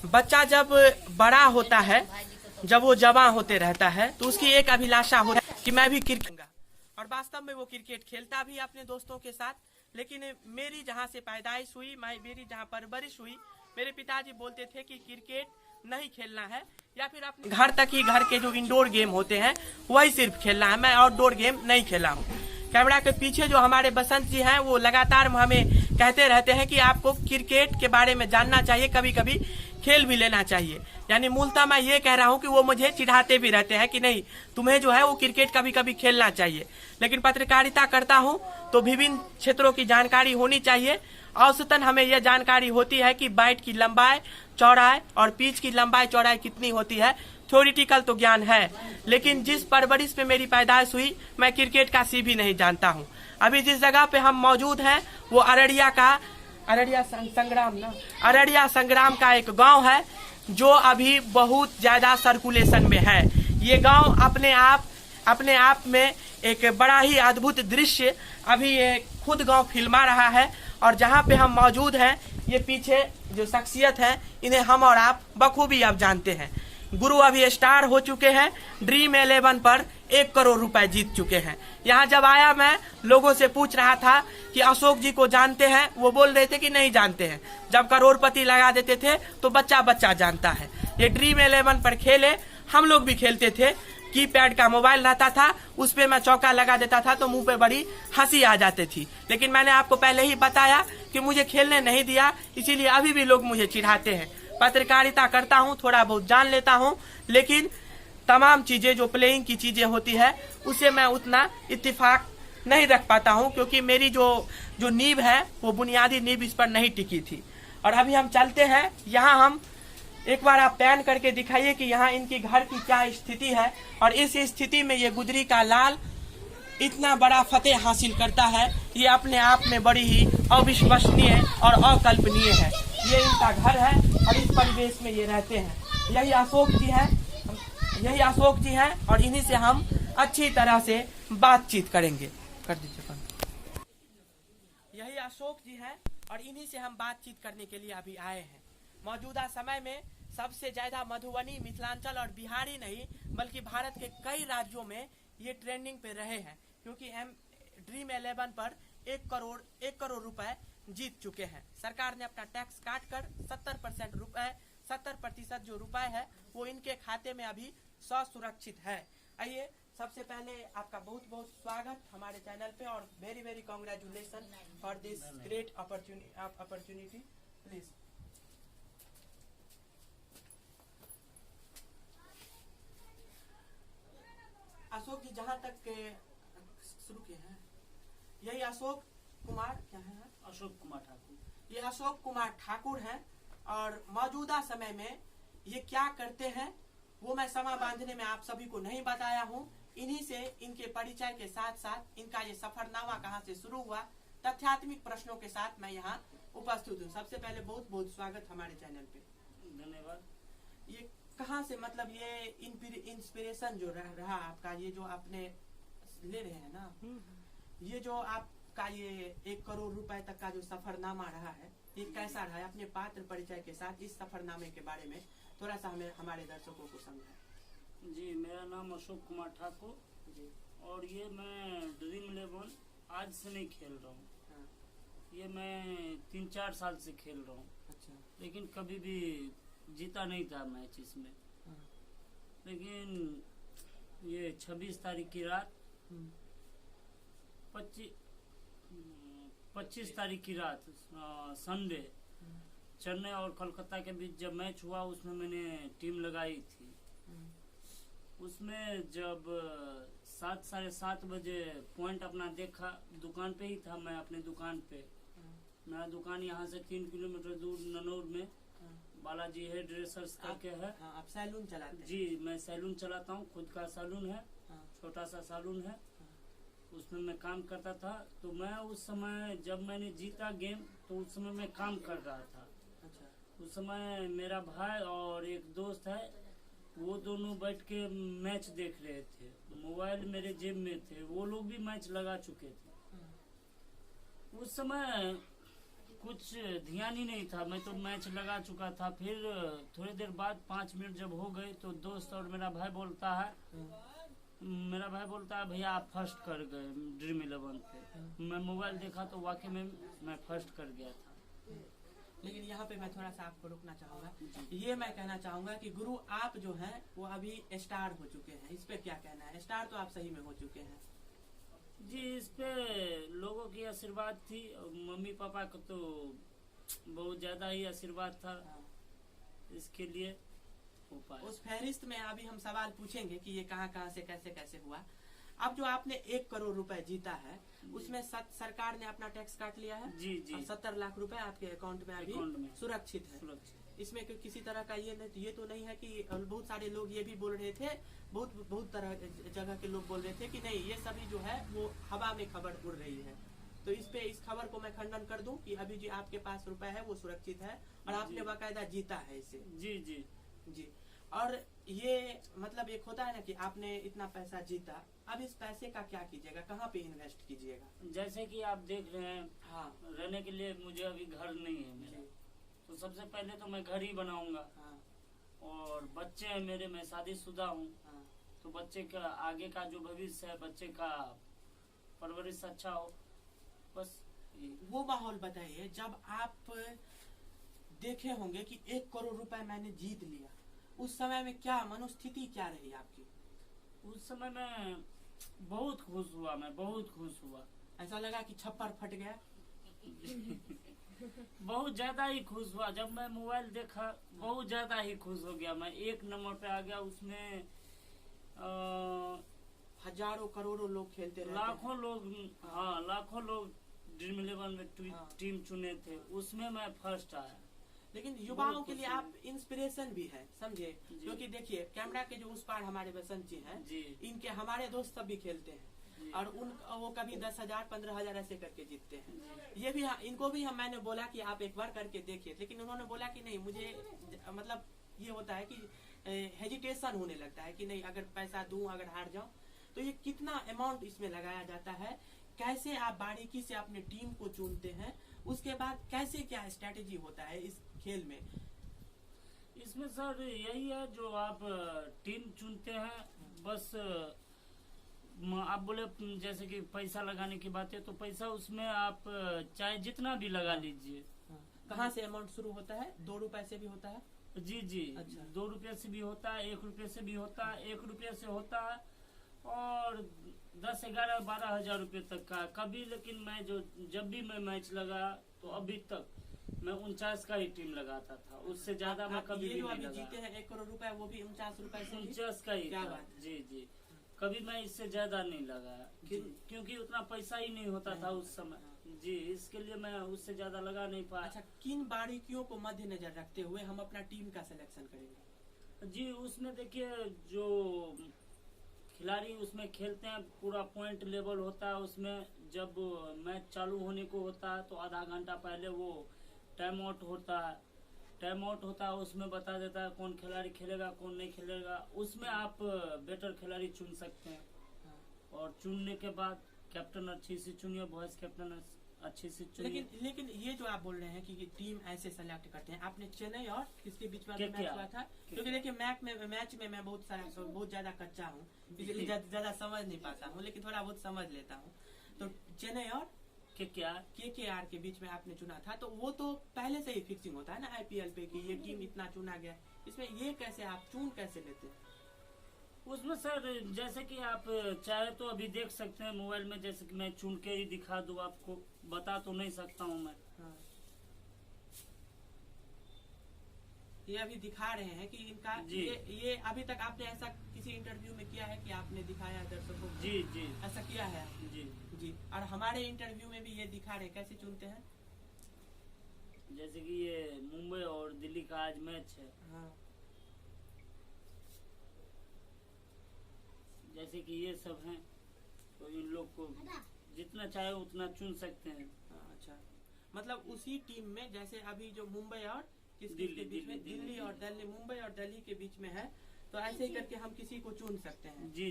बच्चा जब बड़ा होता है, जब वो जवान होते रहता है, तो उसकी एक अभिलाषा होती है कि मैं भी क्रिकेट, और वास्तव में वो क्रिकेट खेलता भी अपने दोस्तों के साथ। लेकिन मेरी जहाँ से पैदाइश हुई, मेरी जहाँ परवरिश हुई, मेरे पिताजी बोलते थे कि क्रिकेट नहीं खेलना है, या फिर अपने घर तक ही घर के जो इंडोर गेम होते हैं वही सिर्फ खेलना है। मैं आउटडोर गेम नहीं खेला हूँ। कैमरा के पीछे जो हमारे बसंत जी हैं, वो लगातार हमें कहते रहते हैं कि आपको क्रिकेट के बारे में जानना चाहिए, कभी कभी खेल भी लेना चाहिए। यानी मूलतः मैं ये कह रहा हूँ कि वो मुझे चिढ़ाते भी रहते हैं कि नहीं, तुम्हें जो है वो क्रिकेट कभी कभी खेलना चाहिए। लेकिन पत्रकारिता करता हूँ तो विभिन्न क्षेत्रों की जानकारी होनी चाहिए। औसतन हमें यह जानकारी होती है कि बैट की लंबाई चौड़ाई और पिच की लंबाई चौड़ाई कितनी होती है। थ्योरिटिकल तो ज्ञान है, लेकिन जिस परवरिश में मेरी पैदाइश हुई, मैं क्रिकेट का सी भी नहीं जानता हूँ। अभी जिस जगह पे हम मौजूद हैं वो अररिया संग्राम का एक गांव है, जो अभी बहुत ज्यादा सर्कुलेशन में है। ये गांव अपने आप में एक बड़ा ही अद्भुत दृश्य अभी ये खुद गांव फिल्मा रहा है। और जहां पे हम मौजूद हैं, ये पीछे जो शख्सियत है, इन्हें हम और आप बखूबी अब जानते हैं। गुरु अभी स्टार हो चुके हैं, ड्रीम 11 पर 1 करोड़ रुपए जीत चुके हैं। यहाँ जब आया, मैं लोगों से पूछ रहा था कि अशोक जी को जानते हैं, वो बोल रहे थे कि नहीं जानते हैं। जब करोड़पति लगा देते थे तो बच्चा बच्चा जानता है। ये ड्रीम 11 पर खेले, हम लोग भी खेलते थे। कीपैड का मोबाइल रहता था, उस पे मैं चौका लगा देता था तो मुंह पे बड़ी हंसी आ जाती थी। लेकिन मैंने आपको पहले ही बताया कि मुझे खेलने नहीं दिया, इसीलिए अभी भी लोग मुझे चिढ़ाते हैं। पत्रकारिता करता हूँ, थोड़ा बहुत जान लेता हूँ, लेकिन तमाम चीजें जो प्लेइंग की चीजें होती है उसे मैं उतना इत्तेफाक नहीं रख पाता हूँ, क्योंकि मेरी जो नींव है वो बुनियादी नींव इस पर नहीं टिकी थी। और अभी हम चलते हैं, यहाँ हम एक बार आप पैन करके दिखाइए कि यहाँ इनकी घर की क्या स्थिति है। और इस स्थिति में ये गुजरी का लाल इतना बड़ा फतेह हासिल करता है, ये अपने आप में बड़ी ही अविश्वसनीय और अकल्पनीय है। ये इनका घर है और इस परिवेश में ये रहते हैं। यही अशोक जी हैं और इन्हीं से हम अच्छी तरह से बातचीत करेंगे। कर दीजिए। यही अशोक जी हैं और इन्हीं से हम बातचीत करने के लिए अभी आए हैं। मौजूदा समय में सबसे ज्यादा मधुबनी, मिथिलांचल और बिहार ही नहीं बल्कि भारत के कई राज्यों में ये ट्रेंडिंग पे रहे हैं, क्योंकि हम ड्रीम 11 पर 1 करोड़ रुपए जीत चुके हैं। सरकार ने अपना टैक्स काट कर 70% जो रुपए है वो इनके खाते में अभी सुरक्षित है। आइए, सबसे पहले आपका बहुत बहुत स्वागत हमारे चैनल पे और very very congratulation for this great opportunity. Please. Ashok ji, जहाँ तक शुरू किए हैं, यही अशोक कुमार क्या है? अशोक कुमार ठाकुर। ये अशोक कुमार ठाकुर हैं और मौजूदा समय में ये क्या करते हैं वो मैं समय बांधने में आप सभी को नहीं बताया हूँ। इन्हीं से इनके परिचय के साथ साथ इनका ये सफरनामा कहाँ से शुरू हुआ, तथ्यात्मक प्रश्नों के साथ मैं यहाँ उपस्थित हूँ। सबसे पहले बहुत बहुत स्वागत हमारे चैनल पे। धन्यवाद। ये कहाँ से, मतलब ये इंस्पिरेशन जो रहा आपका, ये जो आपने ले रहे हैं ना, ये जो आपका ये 1 करोड़ रुपए तक का जो सफरनामा रहा है, ये कैसा रहा है? अपने पात्र परिचय के साथ इस सफरनामे के बारे में थोड़ा सा हमें हमारे दर्शकों को समझाएं। जी, मेरा नाम अशोक कुमार ठाकुर जी, और ये मैं ड्रीम 11 आज से नहीं खेल रहा हूँ। हाँ। ये मैं 3-4 साल से खेल रहा हूँ। अच्छा। लेकिन लेकिन कभी भी जीता नहीं था मैच इसमें। हाँ। लेकिन ये 26 तारीख की रात, 25 तारीख की रात संडे, चेन्नई और कोलकाता के बीच जब मैच हुआ, उसमें मैंने टीम लगाई थी। उसमें जब 7-7:30 बजे पॉइंट अपना देखा, दुकान पे ही था मैं, अपने दुकान पे। मेरा दुकान यहाँ से 3 किलोमीटर दूर ननौर में बालाजी हेयर ड्रेसर्स करके है। आप सैलून चलाते हैं? जी, मैं सैलून चलाता हूँ, खुद का सैलून है। छोटा सा सैलून है, उसमें मैं काम करता था। तो मैं उस समय जब मैंने जीता गेम, तो उस समय मैं काम कर रहा था। अच्छा। उस समय मेरा भाई और एक दोस्त है, वो दोनों बैठ के मैच देख रहे थे। मोबाइल मेरे जेब में थे, वो लोग भी मैच लगा चुके थे। उस समय कुछ ध्यान ही नहीं था। मैं तो मैच लगा चुका था। फिर थोड़ी देर बाद 5 मिनट जब हो गए तो दोस्त और मेरा भाई बोलता है भैया आप फर्स्ट कर गए ड्रीम 11 पे। मैं मोबाइल देखा तो वाकई में मैं फर्स्ट कर गया था। लेकिन यहाँ पे मैं थोड़ा सा आपको रोकना चाहूंगा। ये मैं कहना चाहूंगा कि गुरु आप जो हैं वो अभी स्टार हो चुके हैं, इस पे क्या कहना है? स्टार तो आप सही में हो चुके हैं। जी, इस पे लोगों की आशीर्वाद थी। मम्मी पापा को तो बहुत ज्यादा ही आशीर्वाद था। इसके लिए हो पाया। उस फहरिस्त में अभी हम सवाल पूछेंगे कि ये कहाँ कहाँ से कैसे कैसे हुआ। अब जो आपने 1 करोड़ रुपए जीता है उसमें सरकार ने अपना टैक्स काट लिया है। जी जी। 70 लाख रुपए आपके अकाउंट में अभी सुरक्षित है। इसमें किसी तरह का ये तो नहीं है कि बहुत सारे लोग ये भी बोल रहे थे, बहुत तरह जगह के लोग बोल रहे थे कि नहीं ये सभी जो है वो हवा में खबर उड़ रही है। तो इस खबर को मैं खंडन कर दूं कि अभी जो आपके पास रुपए है वो सुरक्षित है और आपने बाकायदा जीता है इसे। जी जी जी। और ये मतलब एक होता है ना कि आपने इतना पैसा जीता, अब इस पैसे का क्या कीजिएगा, कहाँ पे इन्वेस्ट कीजिएगा? जैसे कि आप देख रहे हैं, हाँ, रहने के लिए मुझे अभी घर नहीं है मेरा, तो सबसे पहले तो मैं घर ही बनाऊंगा। हाँ, और बच्चे हैं मेरे, मैं शादीशुदा हूँ। हाँ, तो बच्चे का आगे का जो भविष्य है, बच्चे का परवरिश अच्छा हो, बस। वो माहौल बताइए जब आप देखे होंगे कि 1 करोड़ रुपए मैंने जीत लिया, उस समय में क्या मनोस्थिति क्या रही आपकी? उस समय मैं बहुत खुश हुआ, मैं बहुत खुश हुआ। ऐसा लगा कि छप्पर फट गया? बहुत ज्यादा ही खुश हुआ। जब मैं मोबाइल देखा बहुत ज्यादा ही खुश हो गया। मैं 1 नंबर पे आ गया। उसमें हजारों करोड़ों लोग खेलते रहते लाखों लोग, हाँ लाखों लोग ड्रीम 11 में हाँ। टीम चुने थे, उसमें मैं फर्स्ट आया। लेकिन युवाओं के लिए आप इंस्पिरेशन भी है, समझे? क्योंकि देखिए कैमरा के जो उस पार हमारे बसंत जी हैं, इनके हमारे दोस्त सब भी खेलते हैं और वो कभी 10,000 15,000 ऐसे करके जीतते हैं। ये भी इनको भी मैंने बोला कि आप एक बार करके देखिए, लेकिन उन्होंने बोला कि नहीं, मुझे मतलब ये होता है कि हेजिटेशन होने लगता है कि नहीं अगर पैसा दूं अगर हार जाऊं। तो ये कितना अमाउंट इसमें लगाया जाता है, कैसे आप बारीकी से अपने टीम को चुनते हैं, उसके बाद कैसे क्या स्ट्रेटेजी होता है इस खेल में? इसमें सर यही है, जो आप टीम चुनते हैं, बस आप बोले जैसे कि पैसा लगाने की बात है, तो पैसा उसमें आप चाहे जितना भी लगा लीजिए। कहाँ से अमाउंट शुरू होता है? 2 रुपए से भी होता है? जी जी। अच्छा। 2 रुपये से भी होता है, 1 रुपये से भी होता है, 1 रुपये से होता है और 10, 11, 12 हजार रुपये तक का कभी। लेकिन मैं जब भी मैं मैच लगा तो अभी तक मैं 49 का ही टीम लगाता था, उससे ज्यादा मैं कभी भी नहीं लगा। जीते हैं 1 करोड़ रुपए, वो भी 49 रुपए से? 49 का ही। क्या बात? जी जी। कभी मैं इससे ज्यादा नहीं लगाया क्योंकि उतना पैसा ही नहीं होता था उस समय। जी, इसके लिए मैं उससे ज्यादा लगा नहीं पाया। अच्छा, किन बारीकियों को मद्देनजर रखते हुए हम अपना टीम का सिलेक्शन करेंगे? जी, उसमें देखिए जो खिलाड़ी उसमें खेलते हैं पूरा पॉइंट लेवल होता है। उसमें जब मैच चालू होने को होता है तो आधा घंटा पहले वो टाइम आउट होता है। उसमें बता देता है कौन खिलाड़ी खेलेगा कौन नहीं खेलेगा। उसमें आप बेटर खिलाड़ी चुन सकते हैं। और चुनने के बाद कैप्टन अच्छी सी चुनिए, वॉइस कैप्टन अच्छी सी चुनिए। लेकिन ये जो आप बोल रहे हैं कि टीम ऐसे सेलेक्ट करते हैं, आपने चेन्नई और किसके बीच में मैच हुआ था? क्योंकि देखिए मैच में मैं बहुत ज्यादा कच्चा हूँ, इसलिए ज्यादा समझ नहीं पाता हूँ, लेकिन थोड़ा बहुत समझ लेता हूँ। तो चेन्नई और KKR के बीच में आपने चुना था, तो वो तो पहले से ही फिक्सिंग होता है ना IPL पे कि ये टीम इतना चुना गया। इसमें ये कैसे आप चुन कैसे लेते हैं? उसमें सर जैसे कि आप चाहे तो अभी देख सकते हैं मोबाइल में, जैसे कि मैं चुन के ही दिखा दूं आपको, बता तो नहीं सकता हूं मैं। हाँ। ये अभी दिखा रहे हैं कि इनका ये अभी तक आपने ऐसा किसी इंटरव्यू में किया है कि आपने दिखाया दर्शकों को? जी जी, ऐसा किया है? जी जी। और हमारे इंटरव्यू में भी ये दिखा रहे, कैसे चुनते हैं? जैसे कि ये मुंबई और दिल्ली का आज मैच है। हाँ। जैसे कि ये सब हैं, तो इन लोग को जितना चाहे उतना चुन सकते हैं। अच्छा, मतलब उसी टीम में जैसे अभी जो मुंबई और किसके बीच में, दिल्ली और दिल्ली, मुंबई और दिल्ली के बीच में है, तो ऐसे ही करके हम किसी को चुन सकते हैं। जी।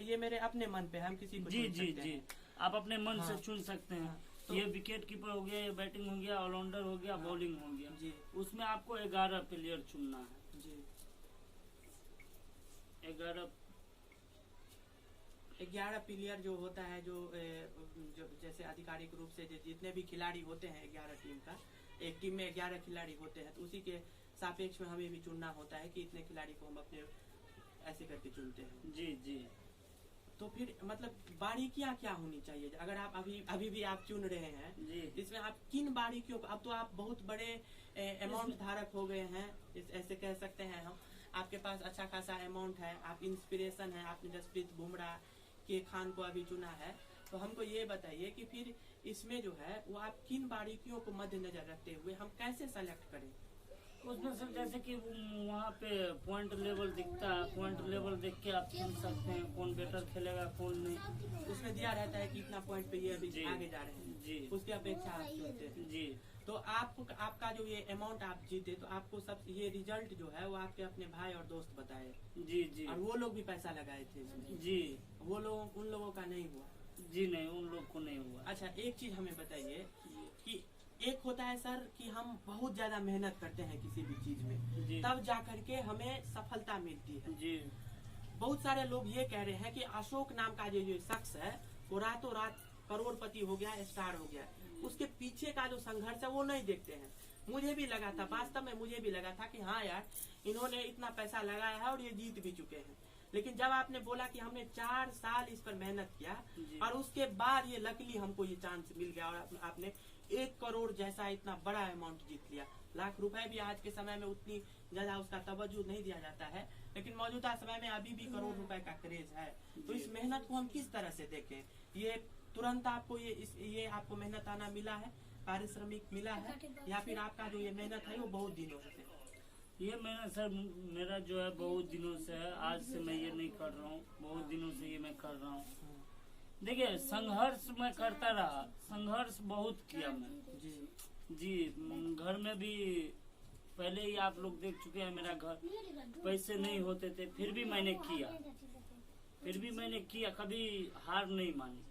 ये मेरे अपने मन पे हम किसी को चुन सकते हैं। आप अपने मन से चुन सकते हैं। ये विकेट कीपर हो गया, ये बैटिंग हो गया, ऑलराउंडर हो गया, बॉलिंग हो गया जी उसमें आपको 11 प्लेयर चुनना है। जी 11 11 प्लेयर जो होता है, जो जैसे आधिकारिक रूप से जितने भी खिलाड़ी होते हैं 11 टीम का, एक टीम में 11 खिलाड़ी होते हैं, तो उसी के सापेक्ष में हमें भी चुनना होता है कि इतने खिलाड़ी को हम अपने ऐसे करके चुनते हैं। जी जी तो फिर मतलब बारीकियां क्या होनी चाहिए? अगर आप अभी भी आप चुन रहे हैं, जी इसमें आप किन बारीकियों को, अब तो आप बहुत बड़े अमाउंट धारक हो गए हैं, ऐसे कह सकते हैं हम, आपके पास अच्छा खासा अमाउंट है, आप इंस्पिरेशन है, आपने जसप्रीत बुमराह के खान को अभी चुना है, तो हमको ये बताइए कि फिर इसमें जो है वो आप किन बारीकियों को मद्देनजर रखते हुए हम कैसे सेलेक्ट करें? उसमें सर जैसे कि वहाँ पे पॉइंट लेवल दिखता है, पॉइंट लेवल देख के आप चुन सकते हैं कौन बेटर खेलेगा कौन नहीं। उसमें दिया रहता है कि इतना पॉइंट पे ये अभी जी। आगे जा रहे हैं, जी उसकी अपेक्षा आप चुनते हैं। जी तो आपका जो ये अमाउंट आप जीते, तो आपको सब ये रिजल्ट जो है वो आपके अपने भाई और दोस्त बताए, जी जी और वो लोग भी पैसा लगाए थे इसमें, जी वो लोग, उन लोगों का नहीं हुआ? जी नहीं, उन लोग को नहीं हुआ। अच्छा, एक चीज हमें बताइए कि एक होता है सर कि हम बहुत ज्यादा मेहनत करते हैं किसी भी चीज में, जी तब जा करके हमें सफलता मिलती है। जी बहुत सारे लोग ये कह रहे हैं कि अशोक नाम का जो शख्स है वो रातों रात करोड़पति हो गया, स्टार हो गया, उसके पीछे का जो संघर्ष है वो नहीं देखते हैं। मुझे भी लगा था, वास्तव में मुझे भी लगा था कि हाँ यार, इन्होंने इतना पैसा लगाया है और ये जीत भी चुके हैं, लेकिन जब आपने बोला कि हमने 4 साल इस पर मेहनत किया जी। और उसके बाद ये लकीली हमको ये चांस मिल गया और आपने 1 करोड़ जैसा इतना बड़ा अमाउंट जीत लिया। लाख रुपए भी आज के समय में उतनी ज्यादा उसका तवज्जो नहीं दिया जाता है, लेकिन मौजूदा समय में अभी भी करोड़ रुपए का क्रेज है। तो इस मेहनत को हम किस तरह से देखें? ये तुरंत आपको ये आपको मेहनत आना मिला है, पारिश्रमिक मिला है, या फिर आपका जो ये मेहनत है वो बहुत दिनों से? ये मेहनत सर मेरा जो है बहुत दिनों से है, आज से मैं ये नहीं कर रहा हूँ, बहुत दिनों से ये मैं कर रहा हूँ। देखिए संघर्ष मैं करता रहा, संघर्ष बहुत किया मैं जी जी। घर में भी पहले ही आप लोग देख चुके हैं, मेरा घर पैसे नहीं होते थे, फिर भी मैंने किया, कभी हार नहीं मानी।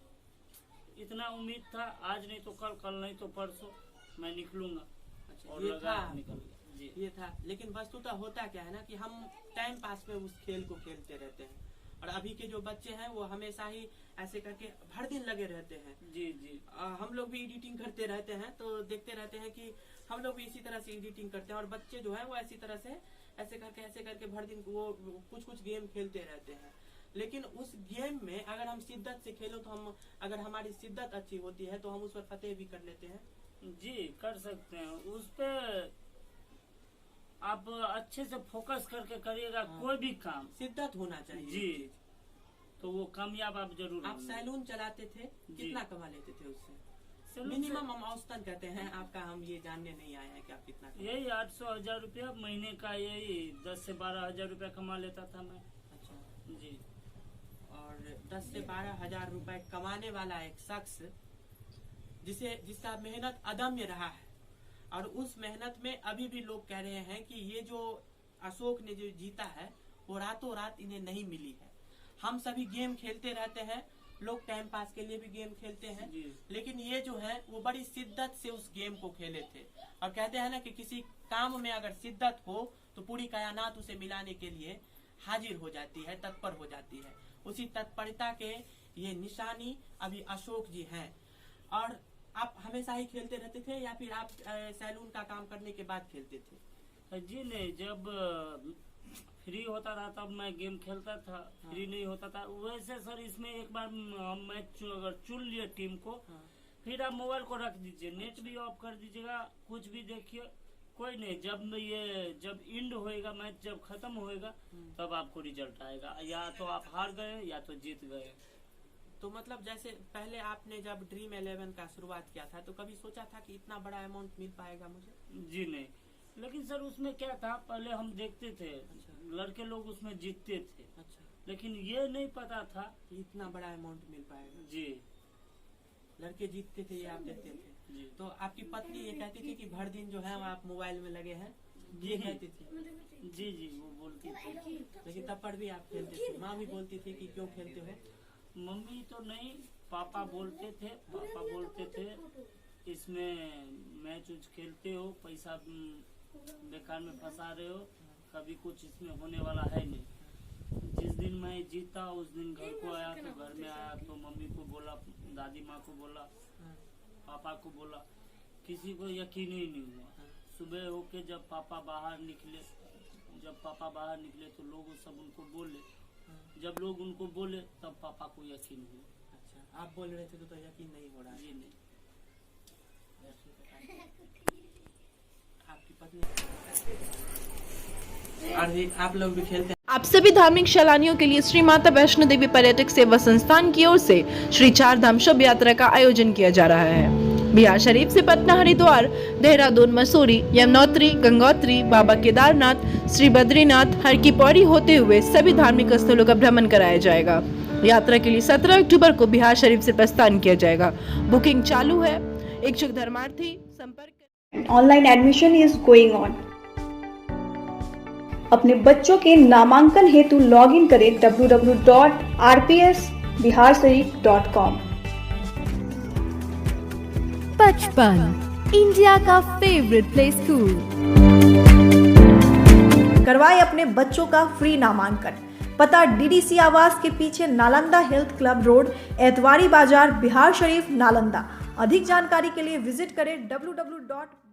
इतना उम्मीद था, आज नहीं तो कल, कल नहीं तो परसों मैं निकलूंगा, अच्छा, और ये लगा था, निकल गया जी। ये था। लेकिन वस्तुतः होता क्या है ना कि हम टाइम पास में उस खेल को खेलते रहते हैं, और अभी के जो बच्चे हैं वो हमेशा ही ऐसे करके भर दिन लगे रहते हैं। जी जी हम लोग भी एडिटिंग करते रहते हैं, तो देखते रहते हैं कि हम लोग भी इसी तरह से एडिटिंग करते हैं, और बच्चे जो है वो ऐसी तरह से ऐसे करके भर दिन वो कुछ गेम खेलते रहते हैं। लेकिन उस गेम में अगर हम शिद्दत से खेलो, तो अगर हमारी शिद्दत अच्छी होती है तो हम उस पर फतेह भी कर लेते हैं। जी कर सकते हैं। उस पे आप अच्छे से फोकस करके करिएगा, हाँ। कोई भी काम शिद्दत होना चाहिए जी, तो वो कामयाब आप जरूर आप होंगे। सैलून चलाते थे, जी। कितना कमा लेते थे उससे? सैलून मिनिमम हम औसतन कहते हैं आपका, हम ये जानने नहीं आए हैं कि आप कितना से यही 800-1000 रुपया महीने का, यही 10 से 12 हजार रुपया कमा लेता था मैं। अच्छा, जी और 10 से 12 हजार रुपए कमाने वाला एक शख्स जिसका मेहनत अदम्य रहा है, और उस मेहनत में अभी भी लोग कह रहे हैं कि ये जो अशोक ने जो जीता है वो रातों रात इन्हें नहीं मिली है। हम सभी गेम खेलते रहते हैं, लोग टाइम पास के लिए भी गेम खेलते हैं, जी लेकिन ये जो है वो बड़ी शिद्दत से उस गेम को खेले थे। और कहते हैं ना कि किसी काम में अगर शिद्दत हो तो पूरी कायनात उसे मिलाने के लिए हाजिर हो जाती है, तत्पर हो जाती है। उसी तत्परता के ये निशानी अभी अशोक जी हैं। और आप हमेशा ही खेलते रहते थे या फिर आप सैलून का काम करने के बाद खेलते थे? जी नहीं, जब फ्री होता था तब मैं गेम खेलता था, फ्री नहीं होता था। वैसे सर इसमें एक बार मैच अगर चुन लिए टीम को, हाँ। फिर आप मोबाइल को रख दीजिए, नेट भी ऑफ कर दीजिएगा, कुछ भी देखिए, कोई नहीं। जब इंड होएगा, मैच जब खत्म होएगा, तब आपको रिजल्ट आएगा, या तो आप हार गए या तो जीत गए। तो मतलब जैसे पहले आपने जब ड्रीम 11 का शुरुआत किया था, तो कभी सोचा था कि इतना बड़ा अमाउंट मिल पाएगा मुझे? जी नहीं, लेकिन सर उसमें क्या था, पहले हम देखते थे लड़के लोग उसमें जीतते थे, अच्छा, लेकिन ये नहीं पता था कि इतना बड़ा अमाउंट मिल पाएगा। जी लड़के जीतते थे, ये आप देखते थे। जी तो आपकी पत्नी ये कहती थी कि भर दिन जो है वो आप मोबाइल में लगे हैं, ये कहती थी? जी जी वो बोलती थी। लेकिन तब पर भी आप खेलते थे? माँ भी बोलती थी कि क्यों खेलते हो? मम्मी तो नहीं, पापा बोलते थे इसमें मैच उच खेलते हो, पैसा बेकार में फंसा रहे हो, कभी कुछ इसमें होने वाला है नहीं। जिस दिन मैं जीता उस दिन घर को आया, तो घर में आया तो मम्मी को बोला, दादी माँ को बोला, पापा को बोला, किसी को यकीन ही नहीं हुआ। सुबह होके जब पापा बाहर निकले तो लोग सब उनको बोले, जब लोग उनको बोले तब पापा को यकीन हुआ। अच्छा, आप बोल रहे थे तो यकीन नहीं हो रहा? ये नहीं। आपकी पत्नी और आप लोग भी खेलते हैं? आप सभी धार्मिक सैलानियों के लिए श्री माता वैष्णो देवी पर्यटक सेवा संस्थान की ओर से श्री चार धाम शव यात्रा का आयोजन किया जा रहा है। बिहार शरीफ से पटना, हरिद्वार, देहरादून, मसूरी, यमुनोत्री, गंगोत्री, बाबा केदारनाथ, श्री बद्रीनाथ, हर की पौड़ी होते हुए सभी धार्मिक स्थलों का भ्रमण कराया जाएगा। यात्रा के लिए 17 अक्टूबर को बिहार शरीफ से प्रस्थान किया जाएगा। बुकिंग चालू है। इच्छुक धर्मार्थी संपर्क। Online admission is going on. अपने बच्चों के नामांकन हेतु लॉग इन करें www.rpsbiharsharif.com। बचपन इंडिया का फेवरेट प्ले स्कूल। करवाए अपने बच्चों का फ्री नामांकन। पता DDC आवास के पीछे, Nalanda health club road, Etwari बाजार, बिहार शरीफ, नालंदा। अधिक जानकारी के लिए विजिट करें www